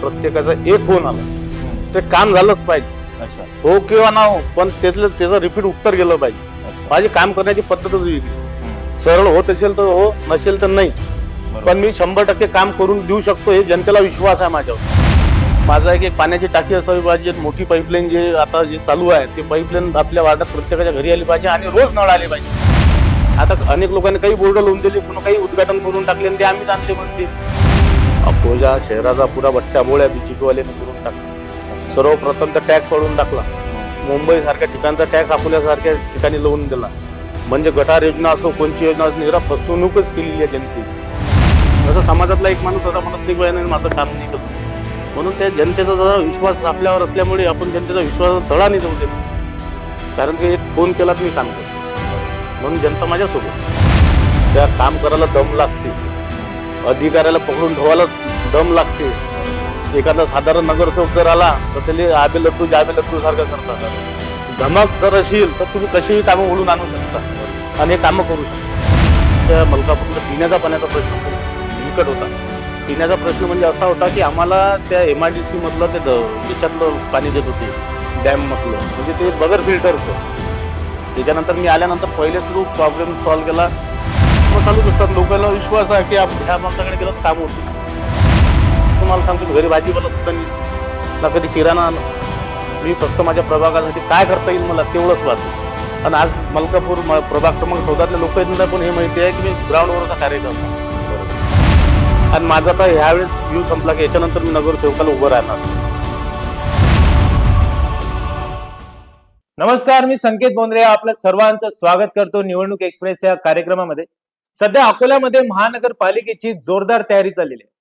प्रत्येकाचा एक फोन आला ते काम झालंच पाहिजे. अच्छा. हो किंवा ना हो, पण त्याचं रिपीट उत्तर गेलं पाहिजे. माझी काम करण्याची पद्धतच वेगळी. सरळ होत असेल तर हो, नसेल तर नाही. पण मी 100% काम करून देऊ शकतो, हे जनतेला विश्वास आहे माझ्यावर. माझा एक पाण्याची टाकी असावी पाहिजे, मोठी पाईपलाईन जे आता जे चालू आहे ते पाईपलाईन आपल्या वार्डात प्रत्येकाच्या घरी आली पाहिजे आणि रोज नळ आले पाहिजे. आता अनेक लोकांनी काही बोर्ड लावून दिले, पुन्हा काही उद्घाटन करून टाकले आणि ते आम्हीच आणले म्हणते. अकोला शहराचा पुरा बट्ट्याबोळ्या बीजेपीवाल्याने करून टाकला. सर्वप्रथम तर टॅक्स वाढवून टाकला. मुंबई सारख्या ठिकाणचा टॅक्स अकोल्यासारख्या ठिकाणी लावून दिला. म्हणजे गटार योजना असो, कोणची योजना असो, निरा फसवणूकच केलेली आहे जनतेची. जसं समाजातला एक माणूस होता, प्रत्येक वेळेने माझं काम नाही करतो. म्हणून त्या जनतेचा जरा विश्वास आपल्यावर असल्यामुळे आपण जनतेचा विश्वास तळा नाही जाऊ देत. कारण की एक फोन केला तुम्ही काम करतो म्हणून जनता माझ्यासोबत. त्या काम करायला दम लागते, अधिकाऱ्याला पकडून ठेवायला दम लागते. एखादा साधारण नगरसेवक जर आला तर त्याला आबे लड्डू जाबे लड्डू सारखं करतात. धमक जर असेल तर तुम्ही कशीही कामं ओढून आणू शकता आणि हे कामं करू शकता. त्या मलकापूरला पिण्याचा पाण्याचा प्रश्न खूप बिकट होता. पिण्याचा प्रश्न म्हणजे असा होता की आम्हाला त्या MIDC मधलं ते याच्यातलं पाणी देत होते, डॅम मधलं, म्हणजे ते बगर फिल्टरचं. त्याच्यानंतर मी आल्यानंतर पहिलेच तो प्रॉब्लेम सॉल्व्ह केला. मग चालूच असतात. लोकांना विश्वास आहे की ह्या माणसाकडे गेलं काम होतं. तुम्हाला सांगतो, घरी भाजीपाला सुद्धा ना कधी किराणा आणला. मी फक्त माझ्या प्रभागासाठी काय करता येईल मला तेवढंच वाचतो. आणि आज मलकापूर प्रभाग क्रमांक 14 लोक आहेत, पण हे माहिती आहे की मी ग्राउंडवरचा कार्यकर्ता. आणि माझा तर ह्यावेळेस व्ह्यू संपला की याच्यानंतर मी नगरसेवकाला उभं राहणार. नमस्कार, मी संकेत बोंद्रे आपल्या सर्वांचं स्वागत करतो निवडणूक एक्सप्रेस या कार्यक्रमामध्ये. सध्या अकोल्यामध्ये महानगरपालिकेची जोरदार तयारी चाललेली आहे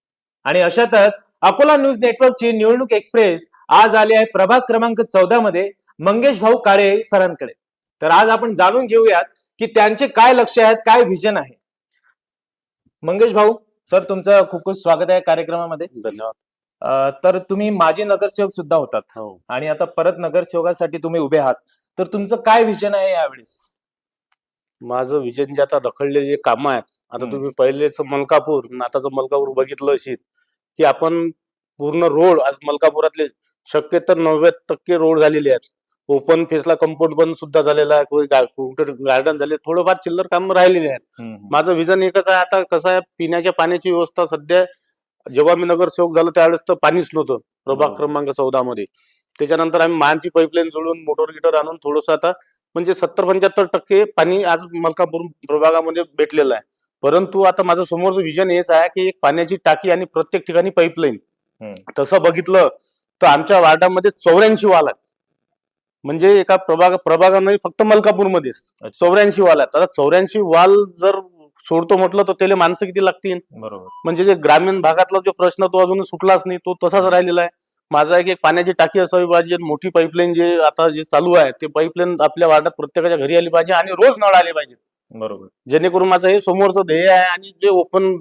आणि अशातच अकोला न्यूज नेटवर्कची निवडणूक एक्सप्रेस आज आली आहे प्रभाग क्रमांक 14 मध्ये मंगेश भाऊ काळे सरांकडे. तर आज आपण जाणून घेऊयात की त्यांचे काय लक्ष आहेत, काय व्हिजन आहे. मंगेश भाऊ सर, तुमचं खूप खूप स्वागत आहे कार्यक्रमामध्ये. धन्यवाद. तर तुम्ही माजी नगरसेवक सुद्धा होतात हो. आणि आता परत नगरसेवकासाठी तुम्ही उभे आहात. तर तुमचं काय व्हिजन आहे यावेळेस? माझं विजन जे आता रखडलेले जे कामं आहेत, आता तुम्ही पहिलेच मलकापूर आताचं मलकापूर बघितलं असेल की आपण पूर्ण रोड आज मलकापुरातले शक्यतो 90% रोड झालेले आहेत. ओपन फेसला कंपाऊंड पण सुद्धा झालेला आहे, गार्डन झाले, थोडंफार चिल्लर काम राहिलेले आहेत. माझं विजन एकच आहे. आता कसं आहे, पिण्याच्या पाण्याची व्यवस्था सध्या जेव्हा मी नगरसेवक झालो त्यावेळेस तर पाणीच नव्हतं प्रभाग क्रमांक 14 मध्ये. त्याच्यानंतर आम्ही मानची पाईपलाईन जोडून मोटर गिटर आणून थोडंसं आता म्हणजे 70-75% पाणी आज मलकापूर प्रभागामध्ये भेटलेलं आहे. परंतु आता माझं समोरचं विजन हेच आहे की एक पाण्याची टाकी आणि प्रत्येक ठिकाणी पाईपलाईन. तसं बघितलं तर आमच्या वार्डामध्ये 84 वाल आहेत. म्हणजे एका प्रभागामध्ये फक्त मलकापूरमध्येच 84 वाल आहेत. आता 84 वाल जर सोडतो म्हटलं तर त्याला माणसं किती लागतील? बरोबर. म्हणजे जे ग्रामीण भागातला जो प्रश्न तो अजून सुटलाच नाही, तो तसाच राहिलेला आहे. माझा एक पाण्याची टाकी असावी पाहिजे, मोठी पाईपलाईन जे आता जे चालू आहे ते पाईपलाईन आपल्या वार्डात प्रत्येकाच्या घरी आली पाहिजे आणि रोज नळ आले पाहिजेत. बरोबर. जेणेकरून माझं हे समोरचं ध्येय आहे. आणि जे ओपन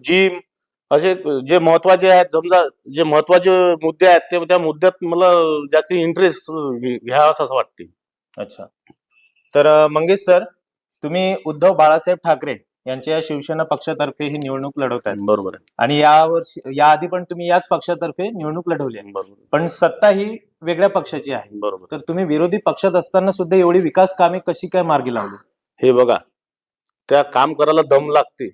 जिम असे जे महत्वाचे आहेत, समजा जे महत्वाचे मुद्दे आहेत ते त्या मुद्द्यात मला जास्त इंटरेस्ट घ्यावा असं वाटते. अच्छा. तर मंगेश सर, तुम्ही उद्धव बाळासाहेब ठाकरे यांच्या शिवसेना पक्षातर्फे ही निवडणूक लढवत आहेत. बरोबर आहे. आणि याआधी पण तुम्ही याच पक्षातर्फे निवडणूक लढवली आहे. बरोबर. पण सत्ता ही वेगळ्या पक्षाची आहे. बरोबर. तर तुम्ही विरोधी पक्षात असताना सुद्धा एवढी विकास कामे कशी काय मार्गी लावली? हे बघा, त्या काम करायला दम लागते,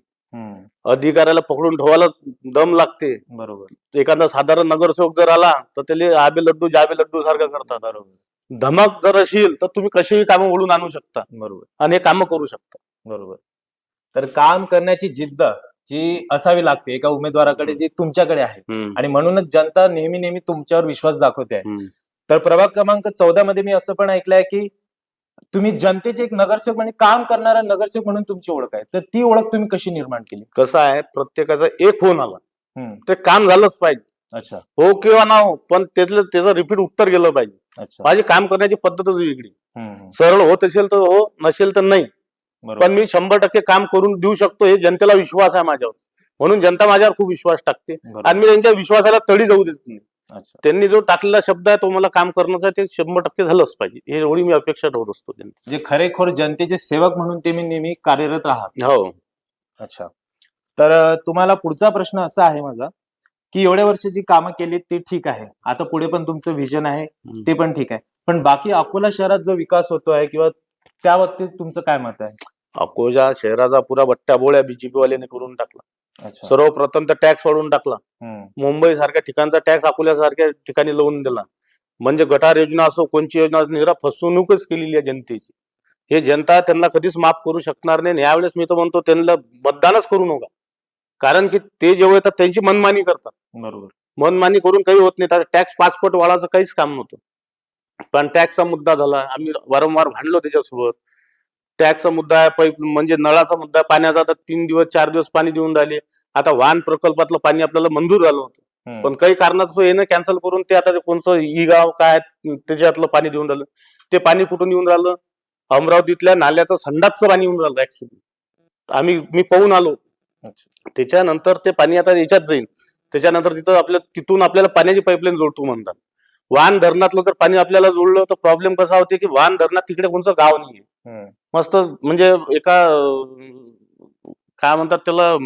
अधिकाऱ्याला पकडून ठेवायला दम लागते. बरोबर. एखादा साधारण नगरसेवक जर आला तर त्याला आबे लड्डू जाबे लड्डू सारखं करतात. बरोबर. धमक जर असेल तर तुम्ही कशीही कामं ओढून आणू शकता बरोबर. आणि हे कामं करू शकता. बरोबर. तर काम करण्याची जिद्द जी असावी लागते एका उमेदवाराकडे, जी तुमच्याकडे आहे आणि म्हणूनच जनता नेहमी नेहमी तुमच्यावर विश्वास दाखवते आहे. तर प्रभाग क्रमांक 14 मध्ये मी असं पण ऐकलंय की तुम्ही जनतेचे एक नगरसेवक म्हणजे काम करणारा नगरसेवक म्हणून तुमची ओळख आहे. तर ती ओळख तुम्ही कशी निर्माण केली? कसं आहे, प्रत्येकाचा एक फोन आला ते काम झालंच पाहिजे. अच्छा. हो किंवा ना हो, पण त्याचं रिपीट उत्तर गेलं पाहिजे. अच्छा. माझी काम करण्याची पद्धतच वेगळी. सरळ होत असेल तर हो, नसेल तर नाही. पण मी 100% काम करून देऊ शकतो, हे जनतेला विश्वास आहे माझ्यावर. म्हणून जनता माझ्यावर खूप विश्वास टाकते आणि मी त्यांच्या विश्वासाला तडी जाऊ देत नाही. त्यांनी जो टाकलेला शब्द आहे तो मला काम करण्याचा ते 100% झालंच पाहिजे, हे एवढी मी अपेक्षा ठेवत असतो. जे खरेखोर जनतेचे सेवक म्हणून ते मी नेहमी कार्यरत आहात. हो. अच्छा. तर तुम्हाला पुढचा प्रश्न असा आहे माझा की एवढ्या वर्षाची कामं केली ते ठीक आहे, आता पुढे पण तुमचं व्हिजन आहे ते पण ठीक आहे, पण बाकी अकोला शहरात जो विकास होतोय किंवा त्या बाबतीत तुमचं काय मत आहे? अकोला शहराचा पुरा बट्ट्या बोळ्या बीजेपी वाल्याने करून टाकला. अच्छा. सर्वप्रथम तर टॅक्स वाढवून टाकला. हम्म. मुंबई सारख्या ठिकाणचा टॅक्स अकोल्यासारख्या ठिकाणी लावून दिला. म्हणजे गटार योजना असो कोणची योजना असो, निरा फसवणूकच केलेली आहे जनतेची. हे जनता त्यांना कधीच माफ करू शकणार नाही. यावेळेस मी तर म्हणतो त्यांना मतदानच करू नका. कारण की ते जेव्हा येतात त्यांची मनमानी करतात. बरोबर. मनमानी करून काही होत नाही. त्याचा टॅक्स 5 पट वाढायचं काहीच काम नव्हतं. पण टॅक्सचा मुद्दा झाला. आम्ही वारंवार भांडलो त्याच्यासोबत. टॅक्सचा मुद्दा आहे, पाईप म्हणजे नळाचा मुद्दा आहे, पाण्याचा. आता 3 दिवस 4 दिवस पाणी देऊन राहिले. आता वाहन प्रकल्पातलं पाणी आपल्याला मंजूर झालं होतं, पण काही कारणास्तव येणं कॅन्सल करून ते आता कोणतं ई गाव काय त्याच्यातलं पाणी देऊन राहिलं. ते पाणी कुठून येऊन राहिलं? अमरावतीतल्या नाल्याचं संडासचं पाणी येऊन राहिलं. ऍक्च्युली मी पाहून आलो. त्याच्यानंतर ते पाणी आता याच्यात जाईल. त्याच्यानंतर तिथून आपल्याला पाण्याची पाईपलाईन जोडतो म्हणतात. वाहन धरणातलं जर पाणी आपल्याला जोडलं तर प्रॉब्लेम कसा होते की वाहन धरणात तिकडे कोणतं गाव नाहीये. मस्त म्हणजे एका काय म्हणतात त्याला,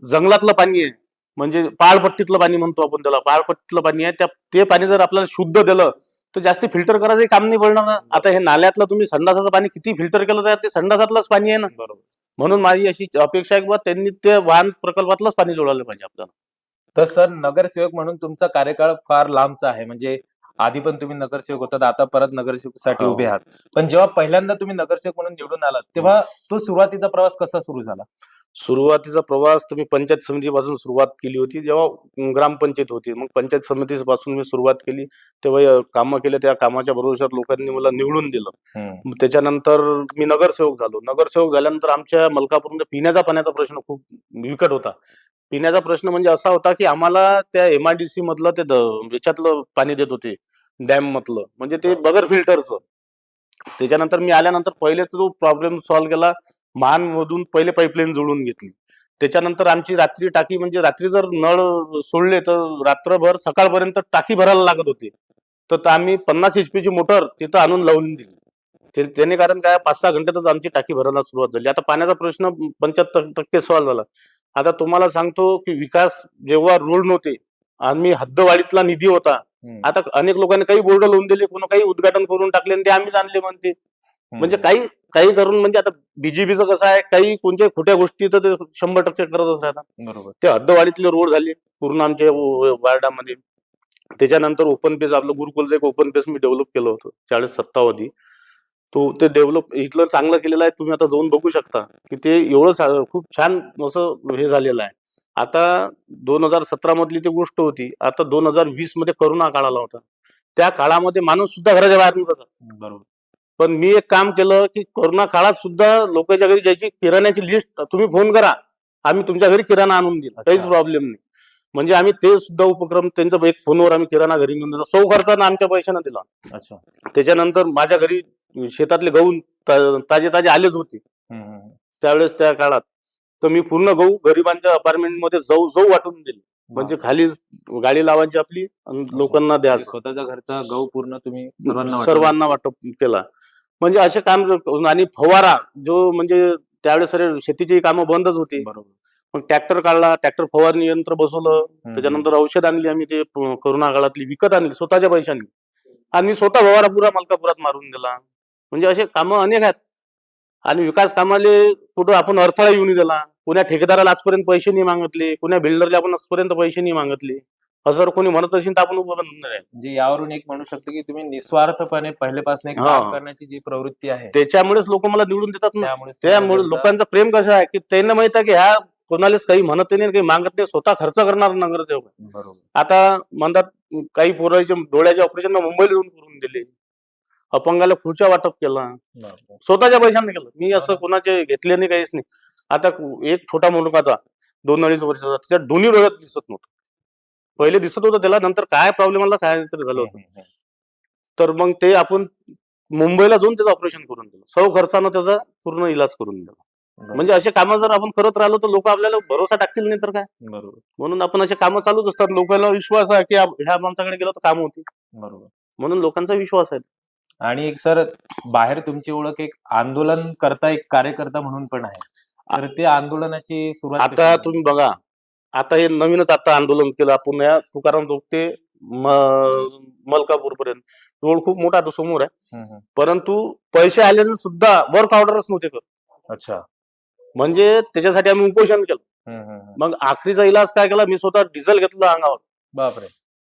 जंगलातलं पाणी आहे. म्हणजे पहाडपट्टीतलं पाणी म्हणतो आपण त्याला. पहाडपट्टीतलं पाणी आहे. ते पाणी जर आपल्याला शुद्ध दिलं तर जास्त फिल्टर करायचं काम नाही पडणार ना. आता हे नाल्यातलं तुम्ही संडासाचं पाणी किती फिल्टर केलं तर ते संडासातलंच पाणी आहे ना. बरोबर. म्हणून माझी अशी अपेक्षा आहे की त्यांनी ते वाहन प्रकल्पातलंच पाणी जोडायला पाहिजे आपल्याला. तर सर, नगरसेवक म्हणून तुमचा कार्यकाळ फार लांबचा आहे. म्हणजे आधी पण तुम्ही नगरसेवक होतात, आता परत नगरसेवकसाठी हो. उभे आहात. पण जेव्हा पहिल्यांदा तुम्ही नगरसेवक म्हणून निवडून आलात तेव्हा तो सुरुवातीचा प्रवास कसा सुरू झाला? सुरुवातीचा प्रवास तुम्ही पंचायत समितीपासून सुरुवात केली होती. जेव्हा ग्रामपंचायत होती, मग पंचायत समितीपासून मी सुरुवात केली. तेव्हा कामं केले. त्या कामाच्या भरोश्यावर लोकांनी मला निवडून दिलं. त्याच्यानंतर मी नगरसेवक झालो. नगरसेवक झाल्यानंतर आमच्या मलकापूरमध्ये पिण्याचा पाण्याचा प्रश्न खूप बिकट होता. पिण्याचा प्रश्न म्हणजे असा होता की आम्हाला त्या MIDC मधलं ते याच्यातलं पाणी देत होते, डॅम मधलं, म्हणजे ते बगर फिल्टरचं. त्याच्यानंतर मी आल्यानंतर पहिले तो प्रॉब्लेम सॉल्व्ह केला. महानमधून पहिले पाईपलाईन जोडून घेतली. त्याच्यानंतर आमची रात्री टाकी, म्हणजे रात्री जर नळ सोडले तर रात्रभर सकाळपर्यंत टाकी भरायला लागत होती. तर आम्ही 50 HP ची मोटर तिथं आणून लावून दिली. त्याने कारण काय 5-6 घंट्यातच आमची टाकी भरायला सुरुवात झाली. आता पाण्याचा प्रश्न 75% सॉल्व्ह झाला. आता तुम्हाला सांगतो की विकास जेव्हा रोड नव्हते, आम्ही हद्दवाढीतला निधी होता. आता अनेक लोकांनी काही बोर्ड लावून दिले, कोणी काही उद्घाटन करून टाकले आणि ते आम्हीच आणले म्हणते. म्हणजे काही करून, म्हणजे आता बीजेपीचं कसं आहे, काही कोणत्या खोट्या गोष्टी तर ते 100% करतच राहतात. बरोबर. ते हद्दवाढीतले रोड झाले पूर्ण आमच्या वार्डामध्ये. त्याच्यानंतर ओपन पेस, आपलं गुरुकुलचं एक ओपन पेस मी डेव्हलप केलं होतं 40 सत्तावधी. ते डेव्हलप इथलं चांगलं केलेलं आहे. तुम्ही आता जाऊन बघू शकता की ते एवढं खूप छान असं हे झालेलं आहे. आता 2017 मधली ती गोष्ट होती. आता 2020 मध्ये करोना काळ आला होता. त्या काळामध्ये माणूस सुद्धा घराच्या बाहेर नव्हता. बरोबर. पण मी एक काम केलं की कोरोना काळात सुद्धा लोकांच्या घरी ज्याची किराण्याची लिस्ट तुम्ही फोन करा, आम्ही तुमच्या घरी किराणा आणून देऊ, काहीच प्रॉब्लेम नाही. म्हणजे आम्ही ते सुद्धा उपक्रम त्यांच्या एक फोनवर आम्ही किराणा घरी नेऊन दिला. सौ खर्चानं आमच्या पैशानं दिला. अच्छा. त्याच्यानंतर माझ्या घरी शेतातले गहू ताजे ताजे आलेच होते त्यावेळेस त्या काळात. तर मी पूर्ण गहू गरिबांच्या अपार्टमेंटमध्ये जाऊ वाटून दिले. म्हणजे खाली गाडी लावायची आपली आणि लोकांना द्यायचं. स्वतःच्या घरचा गहू पूर्ण तुम्ही सर्वांना वाटप केला. म्हणजे असे काम. आणि फवारा जो, म्हणजे त्यावेळेस शेतीची कामं बंदच होती. बरोबर. मग ट्रॅक्टर काढला, ट्रॅक्टर फवारणी यंत्र बसवलं. त्याच्यानंतर औषध आणली आम्ही, ते कोरोना काळातली विकत आणली स्वतःच्या पैशांनी. आणि स्वतः फवारा पुरा मलकापुरात मारून दिला. म्हणजे असे कामं अनेक आहेत. आणि विकास कामाले कुठं आपण अडथळा येऊ नये दिला. कोण्या ठेकेदाराला आजपर्यंत पैसे नाही मागितले, कोण्या बिल्डरला आपण आजपर्यंत पैसे नाही मागितले. असं कोणी म्हणत असेल तर आपण उभं नाही. म्हणजे यावरून एक म्हणू शकतो की तुम्ही निस्वार्थपणे पहिल्यापासून काम करण्याची जी प्रवृत्ती आहे, त्याच्यामुळेच लोक मला निवडून देतात ना. त्यामुळे त्यामुळे लोकांचं प्रेम कसं आहे की त्यांना माहित आहे की ह्या कोणालाच काही म्हणत नाही, काही मागत नाही, स्वतः खर्च करणार नगरसेवक. बरोबर. आता म्हणतात काही पोराचे डोळ्याचे ऑपरेशन मुंबईला येऊन करून दिले, अपंगाला खुर्च्या वाटप केला, स्वतःच्या पैशाने केलं. मी असं कोणाचे घेतले नाही, काहीच नाही. आता एक छोटा मुलगा 2-2.5 वर्षाचा, त्याच्या दोन्ही डोळ्यात दिसत नव्हतं. पहिले दिसत होतं त्याला, नंतर काय प्रॉब्लेम आला काय तरी झालं होतं. तर मग ते आपण मुंबईला जाऊन त्याचं ऑपरेशन करून दिलं, सौ खर्चानं त्याचा पूर्ण इलाज करून दिला. म्हणजे असे कामं जर आपण करत राहिलो तर लोक आपल्याला भरोसा टाकतील, नाही तर काय. बरोबर. म्हणून आपण असे कामं चालूच असतात. लोकांना विश्वास आहे की ह्या माणसाकडे गेलं तर काम होती. बरोबर. म्हणून लोकांचा विश्वास आहे. आणि एक सर, बाहेर तुमची ओळख एक आंदोलन करता, एक कार्यकर्ता म्हणून पण आहे. तर ते आंदोलनाची सुरुवात आता तुम्ही बघा, आता हे नवीनच आता आंदोलन केलं आपण या तुकाराम चौक ते मलकापूर पर्यंत. रोड खूप मोठा तो समोर आहे, परंतु पैसे आले सुद्धा वर्क ऑर्डरच नव्हते करत. अच्छा. म्हणजे त्याच्यासाठी आम्ही उपोषण केलं. मग आखरीचा इलाज काय केला, मी स्वतः डिझेल घेतलं अंगावर. बापरे.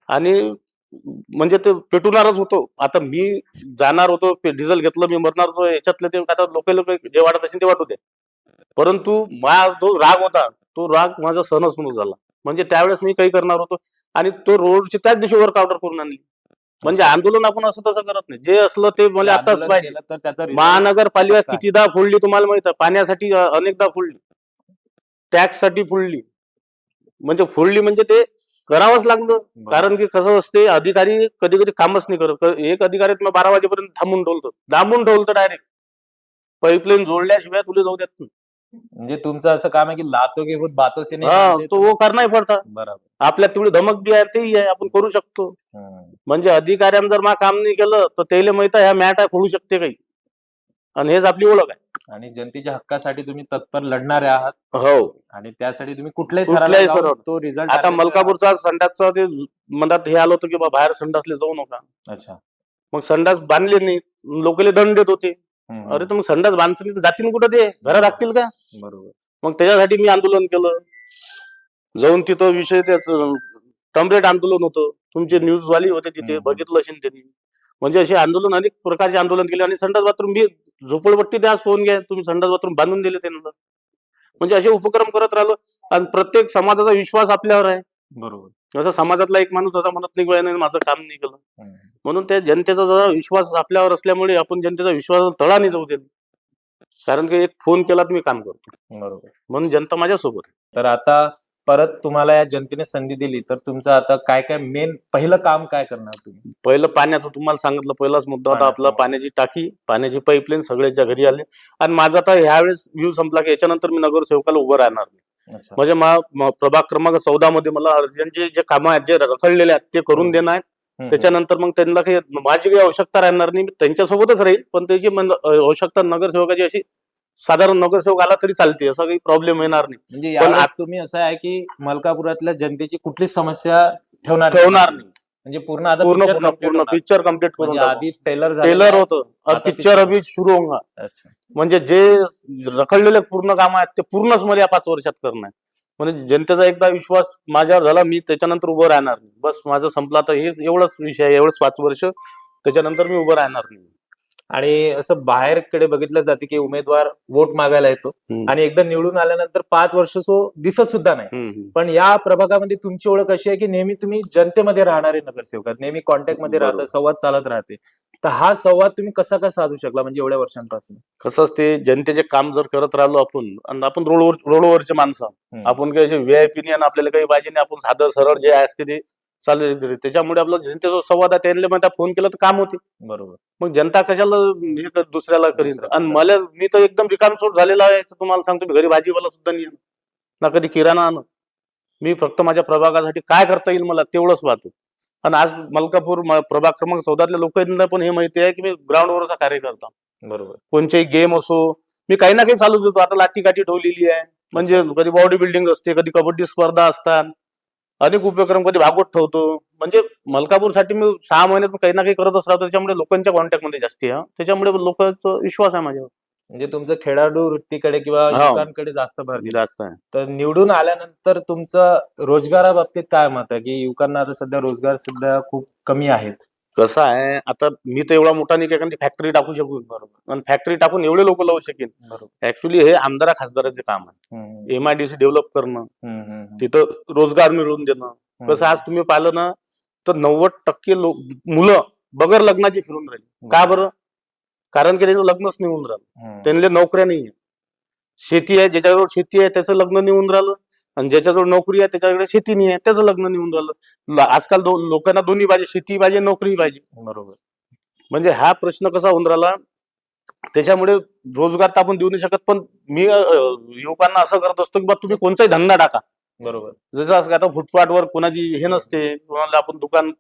आणि म्हणजे ते पेटवणारच होतो. आता मी जाणार होतो, डिझेल घेतलं, मी मरणार होतो याच्यातले ते आता लोक जे वाटत असेल ते वाटू दे, परंतु माझा जो राग होता तो राग माझा सहनच नव्हता झाला. म्हणजे त्यावेळेस मी काही करणार होतो आणि तो रोडची त्याच दिवशी वर्क ऑर्डर करून आणली. म्हणजे आंदोलन आपण असं तसं करत नाही, जे असलं ते मला आताच आंदोलन पाहिजे. केलं तर त्याचा result महानगरपालिका काय? कितीदा फोडली तुम्हाला माहित आहे, पाण्यासाठी अनेकदा फोडली, टॅक्स साठी फोडली. म्हणजे फोडली म्हणजे ते करावंच लागलं. कारण की कसं असते, अधिकारी कधी कधी कामच नाही करत. एक अधिकारी 12 वाजेपर्यंत दाबून ठेवलं डायरेक्ट. पाईपलाईन जोडल्याशिवाय तुला जाऊ देत नाही. म्हणजे तुमचं असं काम आहे की लातोगे खुद बातों से नहीं हा, मानते, तो वो करना ही पडता. बरोबर. आपल्यात तेवढी धमक बी आहे, तेही आहे, आपण करू शकतो. म्हणजे अधिकाऱ्यानं जर मा काम नाही केलं तर त्याला माहित आहे ह्या मॅट आहे, फोडू शकते काही, आणि हेच आपली ओळख आहे. आणि जनतेच्या हक्कासाठी तुम्ही तत्पर लढणारे आहात, हो, आणि त्यासाठी तुम्ही कुठल्याही कुठल्याही थराला जाऊन सरळ. तो रिझल्ट. आता मलकापूरचा संडासचा ते मनात हे आलं होतं की बाहेर संडासले जाऊ नका. अच्छा. मग संडास बांधले नाही, लोकले दंड देत होते. अरे तर मग संडास बांधले तर जातील कुठं, ते घरात राखतील का? बरोबर. मग त्याच्यासाठी मी आंदोलन केलं. जाऊन तिथं विषय त्याच टम्पलेट आंदोलन होतं. तुमचे न्यूज वाली होते तिथे, बघितलं असेल त्यांनी. म्हणजे असे आंदोलन, अनेक प्रकारचे आंदोलन केले. आणि संडास बाथरूम मी झोपडपट्टी ते आज फोन घ्या, तुम्ही संडास बाथरूम बांधून दिले त्यांना. म्हणजे असे उपक्रम करत राहिलो. आणि प्रत्येक समाजाचा विश्वास आपल्यावर आहे. बरोबर. असं समाजातला एक माणूस असा म्हणत नाही की माझं काम नाही केलं. म्हणून त्या जनतेचा जरा विश्वास आपल्यावर असल्यामुळे आपण जनतेचा विश्वास तळा नाही जाऊ देत. कारण की एक फोन केला तर मी काम करतो. बरोबर. म्हणून जनता माझ्यासोबत आहे. तर आता परत तुम्हाला या जनतेने संधी दिली तर तुमचं आता काय काय मेन पहिलं काम काय करणार तुम्ही? पहिलं पाण्याचं तुम्हाला सांगितलं, पहिलाच मुद्दा होता आपला पाण्याची टाकी, पाण्याची पाईपलाईन सगळ्याच्या घरी आले. आणि माझा आता ह्यावेळेस व्ह्यू संपला की याच्यानंतर मी नगरसेवकाला उभं राहणार नाही. अच्छा. म्हणजे प्रभाग क्रमांक 14 मध्ये मला अर्जंट जे कामं आहेत, जे रखडलेले आहेत ते करून देणार आहेत. त्याच्यानंतर मग त्यांना काही माझी काही आवश्यकता राहणार नाही, मी त्यांच्यासोबतच राहील. पण त्याची आवश्यकता नगरसेवकाची अशी साधारण नगरसेवक आला तरी चालते, असा काही प्रॉब्लेम येणार नाही. म्हणजे पण यावेळेस तुम्ही असं आहे की मलकापुरातल्या जनतेची कुठलीच समस्या ठेवणार नाही. म्हणजे पूर्ण आता पूर्ण picture पूर्ण complete पूर्ण होणार. पिक्चर कम्प्लीट करून म्हणजे आधी टेलर टेलर होतं, आता पिक्चर अभी सुरू होगा. अच्छा. म्हणजे जे रखडलेले पूर्ण काम आहेत ते पूर्णच मला या 5 वर्षात करणं आहे. म्हणजे जनतेचा एकदा विश्वास माझ्यावर झाला, मी त्याच्यानंतर उभं राहणार नाही. बस माझं संपलं आता, हे एवढंच विषय आहे, एवढंच 5 वर्ष, त्याच्यानंतर मी उभं राहणार नाही. आणि असं बाहेरकडे बघितलं जाते की उमेदवार वोट मागायला येतो आणि एकदा निवडून आल्यानंतर 5 वर्ष दिसत सुद्धा नाही. पण या प्रभागामध्ये तुमची ओळख अशी आहे की नेहमी तुम्ही जनतेमध्ये राहणारे नगरसेवक आहात, नेहमी कॉन्टॅक्ट मध्ये राहता, संवाद चालत राहते. तर हा संवाद तुम्ही कसा काय साधू शकला म्हणजे एवढ्या वर्षांपासून? कसं असते, जनतेचे काम जर करत राहिलो आपण, आणि आपण रोडवरचे माणसं, आपण काही व्हीआयपी नाही आणि आपल्याला काही पाहिजे नाही, आपण साधं सरळ जे असते ते चालू. त्याच्यामुळे आपला जनतेचा संवाद आहे, त्यांना फोन केला तर काम होते. बरोबर. मग जनता कशाला हे दुसऱ्याला करीन. आणि मला, मी तर एकदम रिकामसोट झालेला आहे. तुम्हाला सांगतो, मी घरी भाजीवाला सुद्धा नाही ना, कधी किराणा आणत. मी फक्त माझ्या प्रभागासाठी काय करता येईल मला तेवढंच पाहतो. आणि आज मलकापूर प्रभाग क्रमांक 14 लोकांना पण हे माहिती आहे की मी ग्राउंडवरचा कार्य करतो. बरोबर. कोणतेही गेम असो, मी काही ना काही चालूच होतो. आता लाठी काठी ठेवलेली आहे. म्हणजे कधी बॉडी बिल्डिंग असते, कधी कबड्डी स्पर्धा असतात, अनेक उपक्रम, कधी भागवत ठेवतो. म्हणजे मलकापूरसाठी मी 6 महिन्यात काही ना काही करतच राहतो. त्याच्यामुळे लोकांच्या कॉन्टॅक्ट मध्ये जास्ती आहे. त्याच्यामुळे लोकांचा विश्वास आहे माझ्यावर. म्हणजे तुमचं खेळाडू वृत्तीकडे किंवा युवकांकडे जास्त भर दिला जास्त आहे. तर निवडून आल्यानंतर तुमचं रोजगाराबाबतीत काय मत आहे की युवकांना आता सध्या रोजगार सुद्धा खूप कमी आहेत? कसं आहे, आता मी तर एवढा मोठा नाही की एखादी फॅक्टरी टाकू शकू. बरोबर. आणि फॅक्टरी टाकून एवढे लोक लावू शकेन. बरोबर. ऍक्च्युली हे आमदार खासदाराचे काम आहे. MIDC डेव्हलप करणं, तिथं रोजगार मिळवून देणं. कसं आज तुम्ही पाहिलं ना, तर 90% मुलं बगर लग्नाची फिरून राहिली. का बरं? कारण की त्यांचं लग्नच नाही होऊन राहिलं, त्यांना नोकऱ्या नाहीये. शेती आहे, ज्याच्याजवळ शेती आहे त्याचं लग्न निघून राहिलं, आणि ज्याच्याजवळ नोकरी आहे त्याच्याकडे शेती नाही आहे त्याचं लग्न निघून राहिलं. आजकाल लोकांना दोन्ही पाहिजे, शेती पाहिजे, नोकरी पाहिजे. बरोबर. म्हणजे हा प्रश्न कसा होऊन राहिला. त्याच्यामुळे रोजगार तर आपण देऊ नाही शकत, पण मी युवकांना असं करत असतो की बा तुम्ही कोणताही धंदा टाका. बरोबर. जसं आता फुटपाथवर कोणाची हे नसते, कोणाला आपण दुकान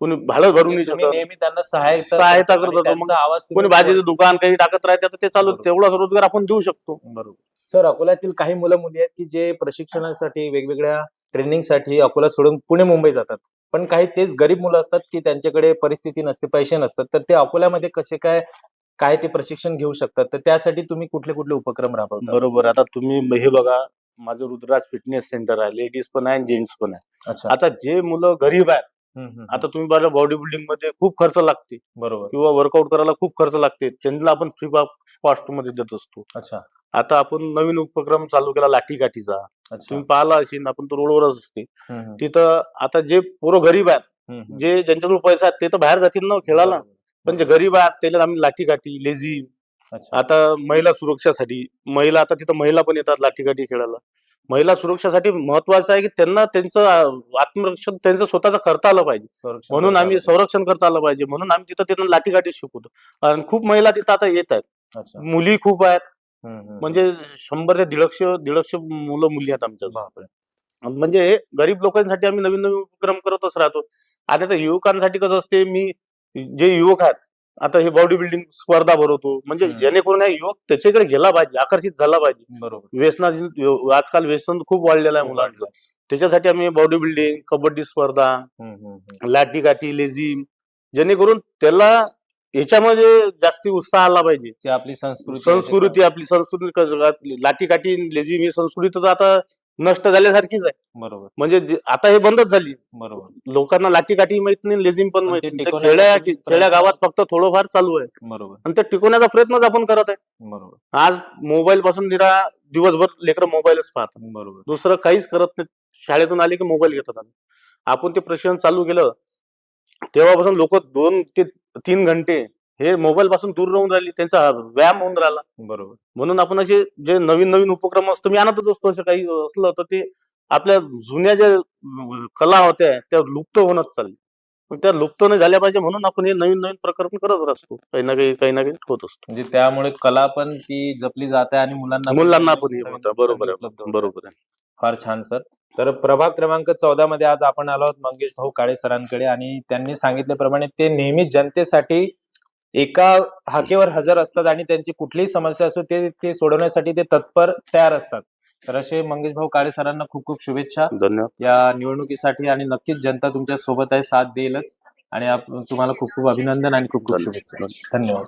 कोणी भाडं भरू नाही शकत, नेहमी त्यांना सहायता करत होतो. मग कोणी भाजीचं दुकान काही टाकत राहते, तर ते चालू, तेवढाच रोजगार आपण देऊ शकतो. बरोबर. सर, अकोल्यातील काही मुलं मुली आहेत की जे प्रशिक्षणासाठी वेगवेगळ्या ट्रेनिंगसाठी अकोला सोडून पुणे मुंबई जातात. पण काही तेच गरीब मुलं असतात की त्यांच्याकडे परिस्थिती नसते, पैसे नसतात, तर ते अकोल्यामध्ये कसे काय ते प्रशिक्षण घेऊ शकतात? तर त्यासाठी तुम्ही कुठले कुठले उपक्रम राबवता? बरोबर. आता तुम्ही हे बघा, माझं रुद्राज फिटनेस सेंटर आहे, लेडीज पण आहे, जेंट्स पण आहे. अच्छा. आता जे मुलं गरीब आहेत, आता आता तुम्ही बघा बॉडी बिल्डिंग मध्ये खूप खर्च लागते बरोबर. किंवा वर्कआउट करायला खूप खर्च लागते, त्यांना आपण फ्री ऑफ कॉस्ट मध्ये देत असतो. अच्छा. आता आपण नवीन उपक्रम चालू केला लाठी काठीचा. अच्छा. तुम्ही पाहिला असेल, आपण तो रोडवरच असते हम्म. तिथं. आता जे पोरं गरीब आहेत, हम्म. जे ज्यांच्याजवळ पैसा आहे ते तर बाहेर जातील ना खेळायला, पण जे गरीब आहेत त्याला आम्ही लाठी काठी लेझिम. अच्छा. आता महिला सुरक्षासाठी आता तिथं महिला पण येतात लाठी काठी खेळायला. महिला सुरक्षासाठी महत्वाचं आहे की त्यांना त्यांचं आत्मरक्षण त्यांचं स्वतःचं करता आलं पाहिजे, संरक्षण म्हणून करता आम्ही आलं पाहिजे. संरक्षण करता आलं पाहिजे, म्हणून आम्ही तिथं त्यांना लाठी काठी शिकवतो. आणि खूप महिला तिथं आता येत आहेत, अच्छा. मुली खूप आहेत, म्हणजे म्हणजे 100 ते 150 मुलं मुली आहेत आमच्या. बापरे. म्हणजे हे गरीब लोकांसाठी आम्ही नवीन नवीन उपक्रम करतच राहतो. आणि आता युवकांसाठी कसं असते, मी जे युवक आहेत आता हे बॉडी बिल्डिंग स्पर्धा भरवतो, म्हणजे जेणेकरून हा युवक त्याच्याकडे गेला पाहिजे, आकर्षित झाला पाहिजे. बरोबर. आजकाल व्यसन खूप वाढलेलं आहे मुलांचं. त्याच्यासाठी आम्ही बॉडी बिल्डिंग, कबड्डी स्पर्धा, लाठी काठी, लेझिम, जेणेकरून त्याला याच्यामध्ये जास्ती उत्साह आला पाहिजे. जे आपली संस्कृती आहे ते संस्कृती आपली संस्कृती लाठी काठी लेझिम ही संस्कृती तर आता नष्ट झाल्यासारखीच आहे. बरोबर. म्हणजे आता हे बंदच झाली. बरोबर. लोकांना लाठी काठी माहित नाही, लेझिम पण पण माहित ते नाही. टिकवण्याचा खेड्या गावात फक्त थोडंफार चालू आहे, बरोबर. आणि ते टिकवण्याचा प्रयत्नच आपण करत आहे. बरोबर. आज मोबाईल पासून दिवसभर लेकरं मोबाईलच पाहतात, बरोबर. दुसरं काहीच करत नाही. शाळेतून आले की मोबाईल घेतात. आपण ते प्रशिक्षण चालू केलं तेव्हापासून लोक 2 ते 3 घंटे हे मोबाईल पासून दूर राहून राहिली, त्यांचा व्यायाम होऊन राहिला. बरोबर. म्हणून आपण असे जे नवीन नवीन उपक्रम असतो मी आणतच असतो. असं काही असलं तर ते आपल्या जुन्या ज्या कला होत्या त्या लुप्त होणं चालली, पण त्या लुप्त नाही झाल्या पाहिजे म्हणून आपण हे नवीन नवीन प्रकरण करत असतो, काही ना काही होत असतो. म्हणजे त्यामुळे कला पण ती जपली जाते आणि मुलांना पण हे होतं. बरोबर आहे, बरोबर आहे. फार छान सर. तर प्रभाग क्रमांक 14 मध्ये आज आपण आलो आहोत मंगेश भाऊ काळे सरांकडे, आणि त्यांनी सांगितल्याप्रमाणे ते नेहमी जनतेसाठी एका हाकेवर हजर असतात आणि त्यांची कुठलीही समस्या असो ते सोडवण्यासाठी ते तयार असतात. तर असे मंगेश भाऊ काळे सरांना खूप खूप शुभेच्छा धन्यवाद या निवडणुकीसाठी, आणि नक्कीच जनता तुमच्या सोबत आहे, साथ देईलच. आणि तुम्हाला खूप खूप अभिनंदन आणि खूप खूप शुभेच्छा. धन्यवाद.